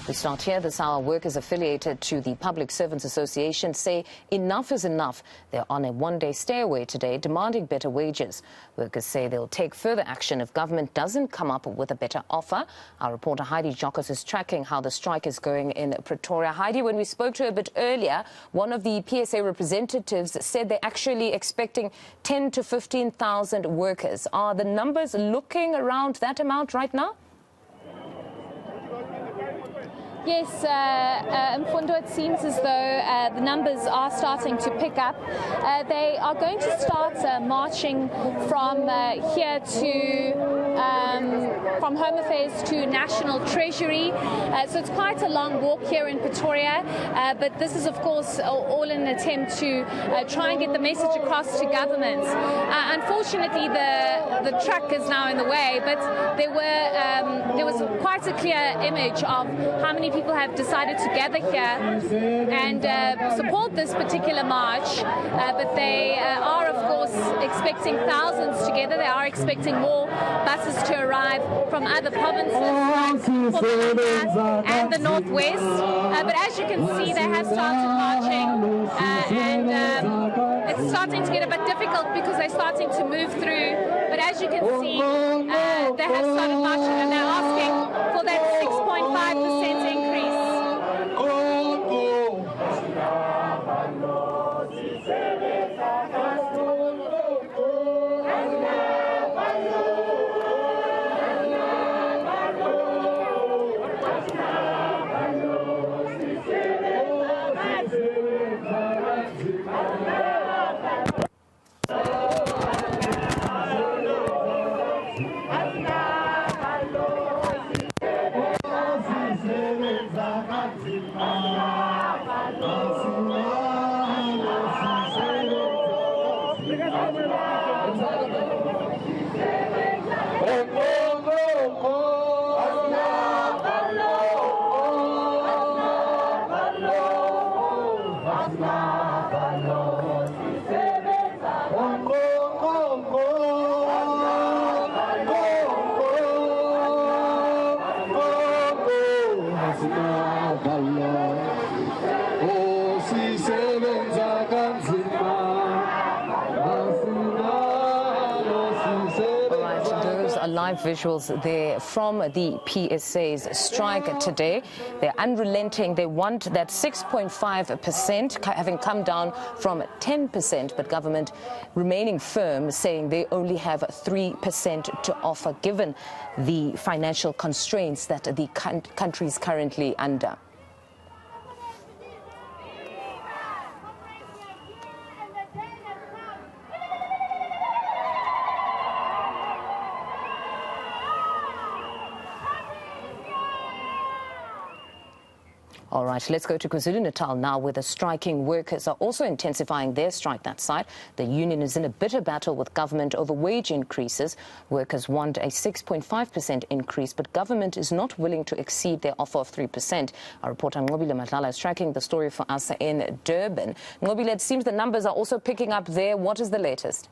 We start here. This hour, workers affiliated to the Public Servants Association say enough is enough. They're on a one-day stay away today, demanding better wages. Workers say they'll take further action if government doesn't come up with a better offer. Our reporter Heidi Giokos is tracking how the strike is going in Pretoria. Heidi, when we spoke to her a bit earlier, one of the PSA representatives said they're actually expecting 10 to 15,000 workers. Are the numbers looking around that amount right now? Yes, Mfundo, it seems as though the numbers are starting to pick up. They are going to start marching from here to from Home Affairs to National Treasury. So it's quite a long walk here in Pretoria, but this is, of course, all in an attempt to try and get the message across to government. Unfortunately, the truck is now in the way, but there was quite a clear image of how many people have decided to gather here and support this particular march, but they are, of course, expecting thousands together. They are expecting more buses to arrive from other provinces and the northwest. But as you can see, they have started marching, and it's starting to get a bit difficult because they're starting to move through. But as you can see, they have started marching, and they're asking for that 6.5% increase. Live visuals there from the PSA's strike today. They're unrelenting. They want that 6.5%, having come down from 10%, but government remaining firm, saying they only have 3% to offer, given the financial constraints that the country is currently under. All right, let's go to KwaZulu-Natal now, where the striking workers are also intensifying their strike that side. The union is in a bitter battle with government over wage increases. Workers want a 6.5% increase, but government is not willing to exceed their offer of 3%. Our reporter Nqobile Madlala is tracking the story for us in Durban. Nqobile, it seems the numbers are also picking up there. What is the latest?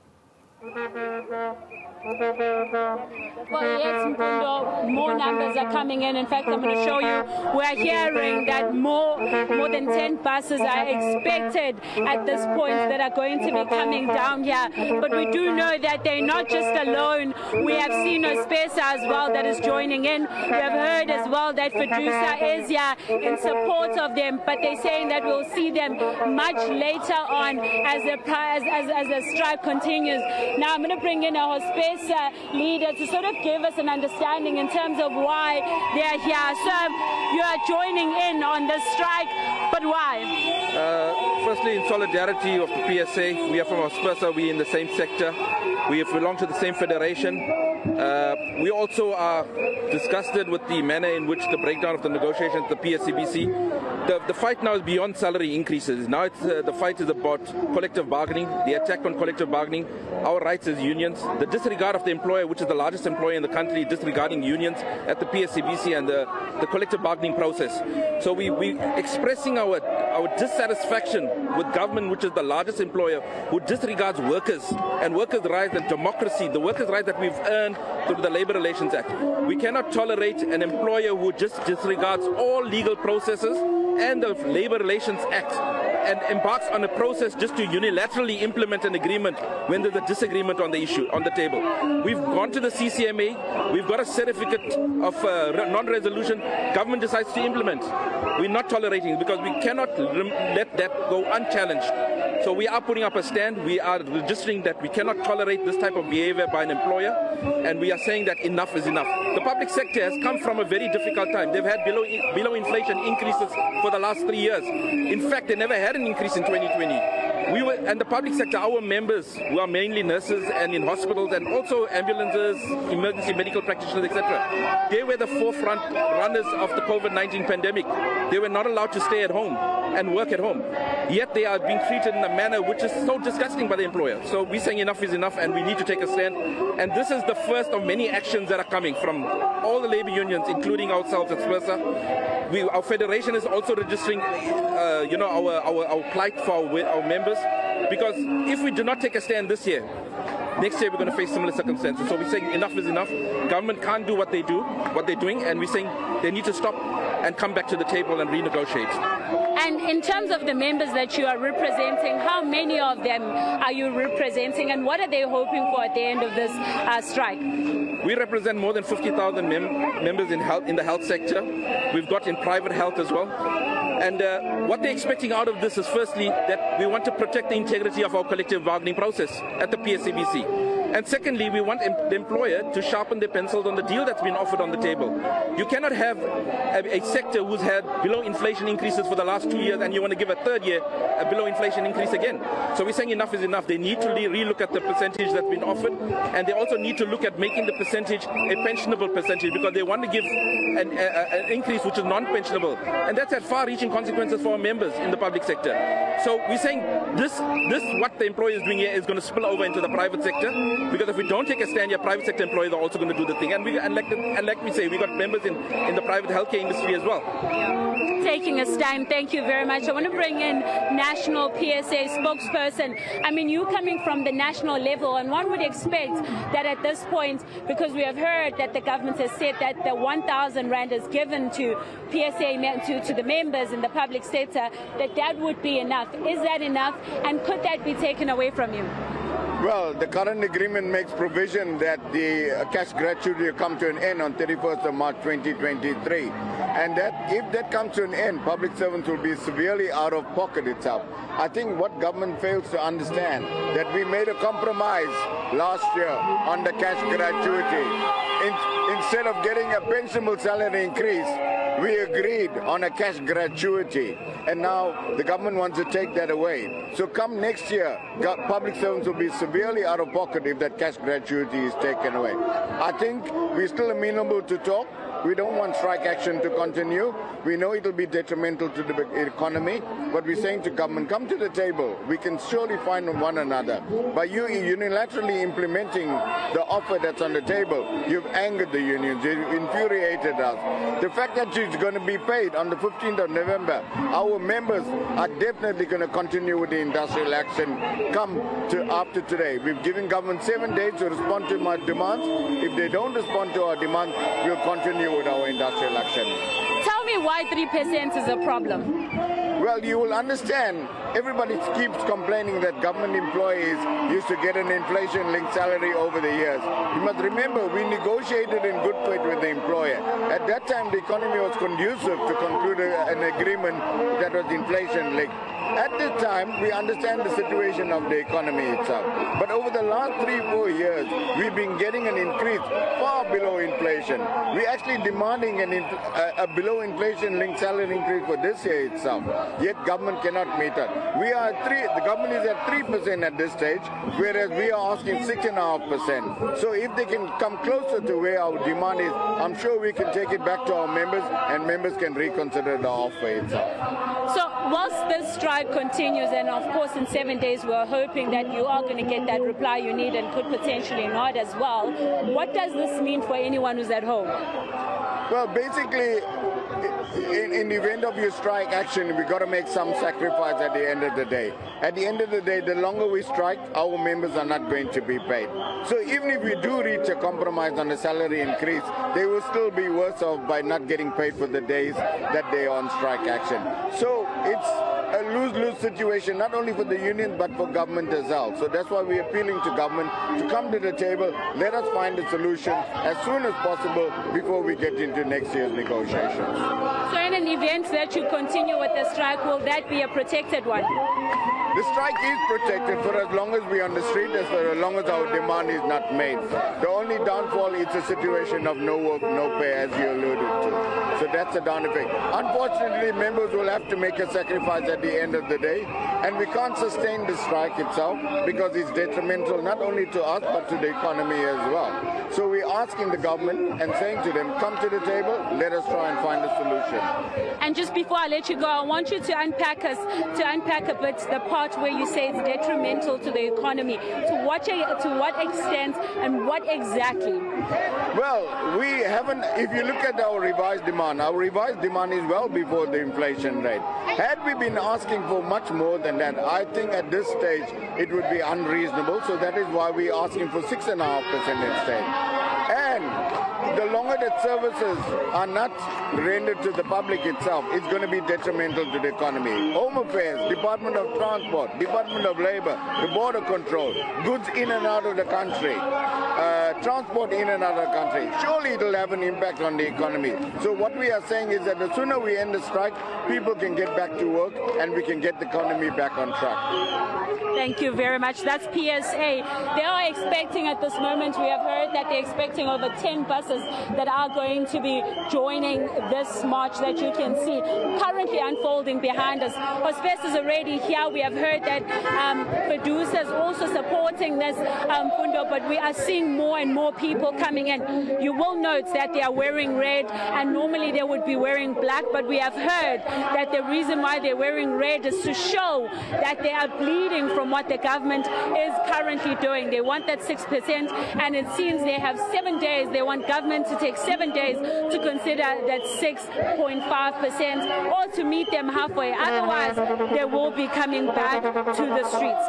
Well, yes, Mfundo, more numbers are coming in. In fact, I'm going to show you. We're hearing that more than 10 buses are expected at this point that are going to be coming down here. But we do know that they're not just alone. We have seen Spesa as well that is joining in. We have heard as well that Fiducia is here in support of them, but they're saying that we'll see them much later on as the strike continues. Now, I'm going to bring in a Spesa leader to sort of give us an understanding in terms of why they are here. So you are joining in on the strike, but why? Firstly, in solidarity of the PSA, we are from Spesa, we are in the same sector, we belong to the same federation. We also are disgusted with the manner in which the breakdown of the negotiations, the PSCBC. The fight now is beyond salary increases. Now the fight is about collective bargaining, the attack on collective bargaining, our rights as unions, the disregard of the employer, which is the largest employer in the country, disregarding unions at the PSCBC and the collective bargaining process. So we expressing our our dissatisfaction with government, which is the largest employer, who disregards workers and workers' rights and democracy, the workers' rights that we've earned through the Labour Relations Act. We cannot tolerate an employer who just disregards all legal processes and the Labour Relations Act and embarks on a process just to unilaterally implement an agreement when there's a disagreement on the issue, on the table. We've gone to the CCMA, we've got a certificate of non-resolution, government decides to implement. We're not tolerating it because we cannot let that go unchallenged. So we are putting up a stand, we are registering that we cannot tolerate this type of behavior by an employer, and we are saying that enough is enough. The public sector has come from a very difficult time. They've had below inflation increases for the last 3 years. In fact, they never had an increase in 2020. And the public sector, our members, who are mainly nurses and in hospitals and also ambulances, emergency medical practitioners, etc., they were the forefront runners of the COVID-19 pandemic. They were not allowed to stay at home and work at home. Yet they are being treated in a manner which is so disgusting by the employer. So we're saying enough is enough and we need to take a stand. And this is the first of many actions that are coming from all the labour unions, including ourselves at SPERSA. Our federation is also registering our plight for our members, because if we do not take a stand this year, next year we're going to face similar circumstances. So we're saying enough is enough. Government can't do what they're doing, and we're saying they need to stop and come back to the table and renegotiate. And in terms of the members that you are representing, how many of them are you representing, and what are they hoping for at the end of this strike? We represent more than 50,000 members in the health sector. We've got in private health as well. And what they're expecting out of this is, firstly, that we want to protect the integrity of our collective bargaining process at the PSABC. And secondly, we want the employer to sharpen their pencils on the deal that's been offered on the table. You cannot have a sector who's had below inflation increases for the last 2 years and you want to give a third year a below inflation increase again. So we're saying enough is enough. They need to relook at the percentage that's been offered, and they also need to look at making the percentage a pensionable percentage, because they want to give an increase which is non-pensionable. And that's had far-reaching consequences for our members in the public sector. So we're saying this what the employer is doing here is going to spill over into the private sector, because if we don't take a stand here, private sector employers are also going to do the thing. And like we say, we got members in the private healthcare industry as well. Taking a stand, thank you very much. I want to bring in National PSA spokesperson. I mean, you coming from the national level, and one would expect that at this point, because we have heard that the government has said that the 1,000 rand is given to PSA, to the members in the public sector, that would be enough. Is that enough, and could that be taken away from you? Well, the current agreement makes provision that the cash gratuity will come to an end on 31st of March 2023. And that if that comes to an end, public servants will be severely out of pocket itself. I think what government fails to understand, that we made a compromise last year on the cash gratuity. Instead of getting a pensionable salary increase, we agreed on a cash gratuity, and now the government wants to take that away. So come next year, public servants will be severely out of pocket if that cash gratuity is taken away. I think we're still amenable to talk. We don't want strike action to continue. We know it will be detrimental to the economy, but we're saying to government, come to the table. We can surely find one another. By you unilaterally implementing the offer that's on the table, you've angered the unions, you've infuriated us. The fact that it's going to be paid on the 15th of November, our members are definitely going to continue with the industrial action come to after today. We've given government 7 days to respond to my demands. If they don't respond to our demands, we'll continue with our industrial action. Tell me why 3% is a problem. Well, you will understand, everybody keeps complaining that government employees used to get an inflation-linked salary over the years. You must remember, we negotiated in good faith with the employer. At that time, the economy was conducive to conclude an agreement that was inflation-linked. At this time, we understand the situation of the economy itself. But over the last 3-4 years, we've been getting an increase far below inflation. We're actually demanding a below inflation-linked salary increase for this year itself. Yet government cannot meet it. The government is at 3% at this stage, whereas we are asking 6.5%. So if they can come closer to where our demand is, I'm sure we can take it back to our members, and members can reconsider the offer itself. So whilst this strike continues, and of course in 7 days we're hoping that you are going to get that reply you need and could potentially not as well, what does this mean for anyone who's at home? Well, basically, in the event of your strike action, we've got to make some sacrifice at the end of the day. At the end of the day, the longer we strike, our members are not going to be paid. So even if we do reach a compromise on the salary increase, they will still be worse off by not getting paid for the days that they are on strike action. So it's a lose-lose situation, not only for the union but for government as well. So that's why we're appealing to government to come to the table, let us find a solution as soon as possible before we get into next year's negotiations. So in an event that you continue with the strike, will that be a protected one? The strike is protected for as long as we're on the street, as long as our demand is not made. The only downfall is a situation of no work, no pay, as you alluded to. So that's a down effect. Unfortunately, members will have to make a sacrifice at the end of the day, and we can't sustain the strike itself because it's detrimental not only to us but to the economy as well. So we're asking the government and saying to them, come to the table, let us try and find a solution. And just before I let you go, I want you to unpack a bit the part where you say it's detrimental to the economy. To what extent and what exactly? Well, we haven't, if you look at our revised demand is well before the inflation rate. Had we been asking for much more than that, I think at this stage it would be unreasonable. So that is why we're asking for 6.5% instead. And the longer that services are not rendered to the public itself, it's going to be detrimental to the economy. Home Affairs, Department of Transport, Department of Labor, the border control, goods in and out of the country, transport in and out of the country. Surely it will have an impact on the economy. So what we are saying is that the sooner we end the strike, people can get back to work and we can get the economy back on track. Thank you very much. That's PSA. They are expecting at this moment, we have heard that they're expecting over 10 buses that are going to be joining this march that you can see currently unfolding behind us. Hospice is already here. We have heard that Medusa is also supporting this Fundo, but we are seeing more and more people coming in. You will note that they are wearing red, and normally they would be wearing black, but we have heard that the reason why they're wearing red is to show that they are bleeding from what the government is currently doing. They want that 6%, and it seems they have 7 days. They want government to take 7 days to consider that 6.5% or to meet them halfway. Otherwise, they will be coming back to the streets.